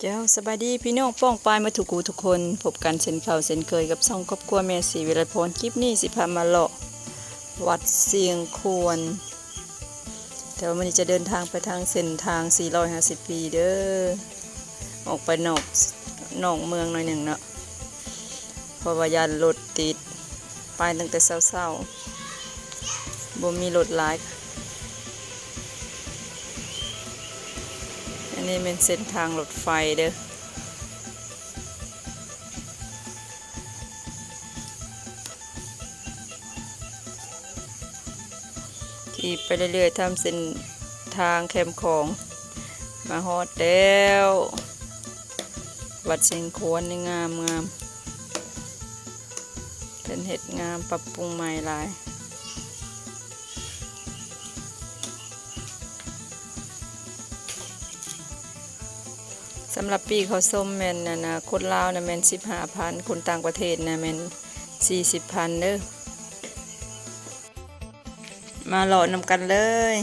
เจ้าสบายดีพี่น้องป้องปายมาถูกกูทุกคนพบกันเช่นเคยกับช่องครอบครัวแม่ศรีวิไลพรคลิปนี้สิพามาเลาะวัดเสียงควรแต่ว่าวันนี้จะเดินทางไปทางเส้นทาง450ปีเด้อออกไปนอกเมืองหน่อยหนึ่งเนาะเพราะว่ายานรถติดไปตั้งแต่เช้าๆบ่มีรถหลายอันนี้เป็นเส้นทางรถไฟเด้อขี่ไปเรื่อยๆทำเส้นทางแคมป์ของมาฮอดแล้ววัดเชียงควรนี่งามเป็นเห็ดงามปรับปรุงใหม่หลายสำหรับปีเขาส้มแมนนะคนลาวนะแมน15,000คนต่างประเทศนะแมน40,000เด้อมาหล่อนำกันเลย